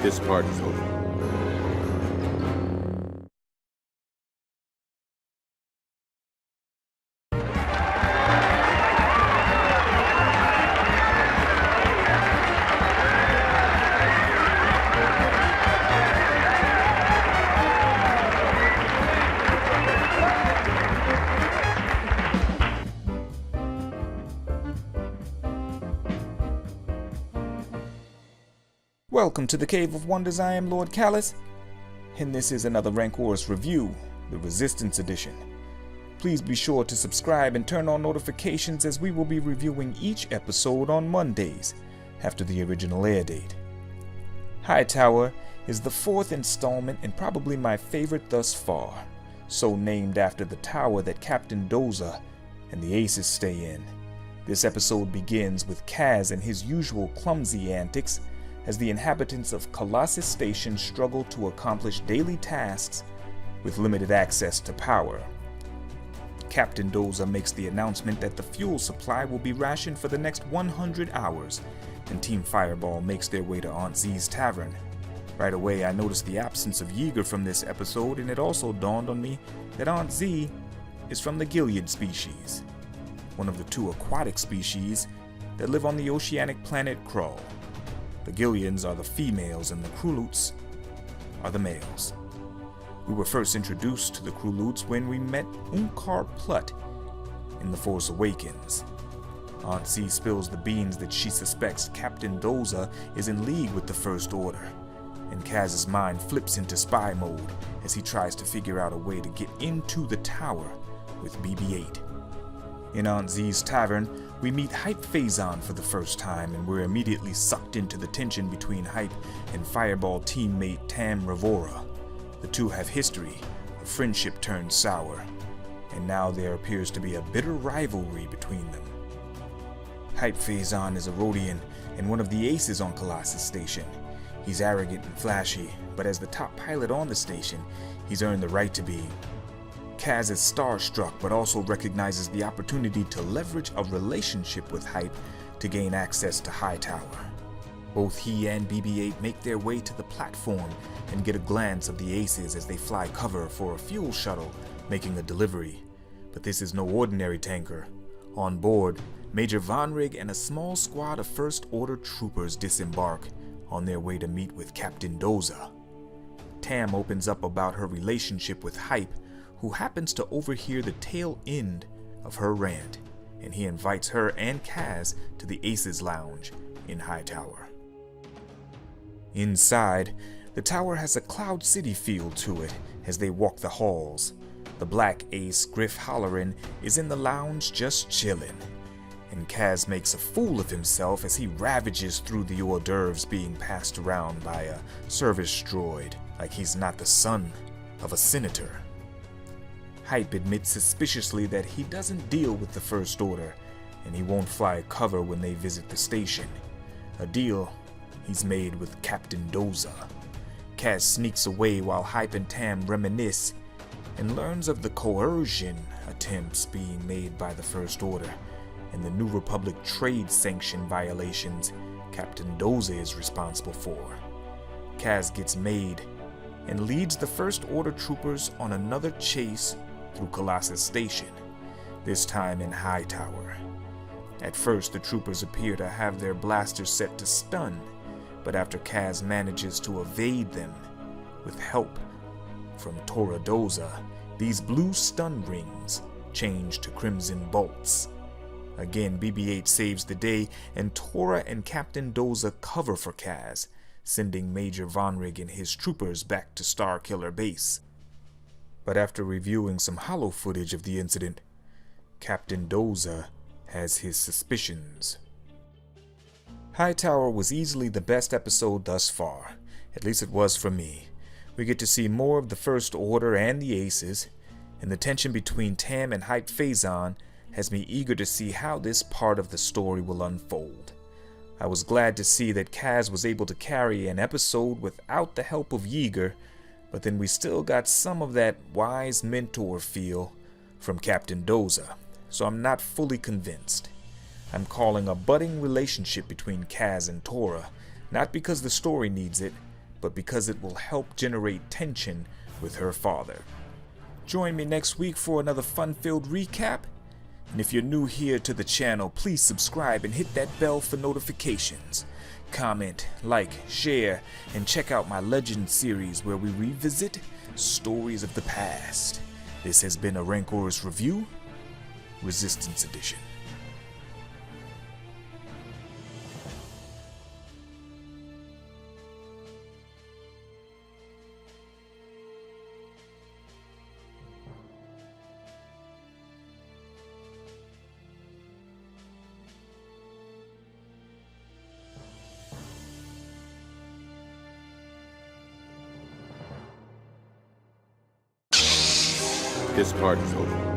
this part is over. Welcome to the Cave of Wonders. I am Lord Callous, and this is another Rancorous review, the Resistance Edition. Please be sure to subscribe and turn on notifications as we will be reviewing each episode on Mondays, after the original air date. Hightower is the fourth installment and probably my favorite thus far, so named after the tower that Captain Doza and the Aces stay in. This episode begins with Kaz and his usual clumsy antics as the inhabitants of Colossus Station struggle to accomplish daily tasks with limited access to power. Captain Doza makes the announcement that the fuel supply will be rationed for the next 100 hours, and Team Fireball makes their way to Aunt Z's tavern. Right away I noticed the absence of Yeager from this episode, and it also dawned on me that Aunt Z is from the Gilead species, one of the two aquatic species that live on the oceanic planet Krull. The Gileans are the females and the Kruluts are the males. We were first introduced to the Kruluts when we met Unkar Plutt in The Force Awakens. Aunt Z spills the beans that she suspects Captain Doza is in league with the First Order, and Kaz's mind flips into spy mode as he tries to figure out a way to get into the tower with BB-8. In Aunt Z's tavern, we meet Hype Phazon for the first time, and we're immediately sucked into the tension between Hype and Fireball teammate Tam Ravora. The two have history, a friendship turned sour, and now there appears to be a bitter rivalry between them. Hype Phazon is a Rhodian and one of the aces on Colossus Station. He's arrogant and flashy, but as the top pilot on the station, he's earned the right to be. Kaz is starstruck, but also recognizes the opportunity to leverage a relationship with Hype to gain access to Hightower. Both he and BB-8 make their way to the platform and get a glance of the Aces as they fly cover for a fuel shuttle making a delivery. But this is no ordinary tanker. On board, Major Vonrig and a small squad of First Order troopers disembark on their way to meet with Captain Doza. Tam opens up about her relationship with Hype, who happens to overhear the tail end of her rant, and he invites her and Kaz to the Aces Lounge in Hightower. Inside, the tower has a Cloud City feel to it as they walk the halls. The black ace Griff Halloran is in the lounge just chillin', and Kaz makes a fool of himself as he ravages through the hors d'oeuvres being passed around by a service droid like he's not the son of a senator. Hype admits suspiciously that he doesn't deal with the First Order, and he won't fly cover when they visit the station. A deal he's made with Captain Doza. Kaz sneaks away while Hype and Tam reminisce, and learns of the coercion attempts being made by the First Order, and the New Republic trade sanction violations Captain Doza is responsible for. Kaz gets made, and leads the First Order troopers on another chase through Colossus Station, this time in Hightower. At first, the troopers appear to have their blasters set to stun, but after Kaz manages to evade them with help from Tora Doza, these blue stun rings change to crimson bolts. Again, BB-8 saves the day, and Tora and Captain Doza cover for Kaz, sending Major Vonrig and his troopers back to Starkiller Base. But after reviewing some holo footage of the incident, Captain Doza has his suspicions. Hightower was easily the best episode thus far, at least it was for me. We get to see more of the First Order and the Aces, and the tension between Tam and Hype Phazon has me eager to see how this part of the story will unfold. I was glad to see that Kaz was able to carry an episode without the help of Yeager, but then we still got some of that wise mentor feel from Captain Doza, so I'm not fully convinced. I'm calling a budding relationship between Kaz and Tora, not because the story needs it, but because it will help generate tension with her father. Join me next week for another fun-filled recap. And if you're new here to the channel, please subscribe and hit that bell for notifications. Comment, like, share, and check out my Legend series where we revisit stories of the past. This has been a Rancorous Review, Resistance Edition. This part is over.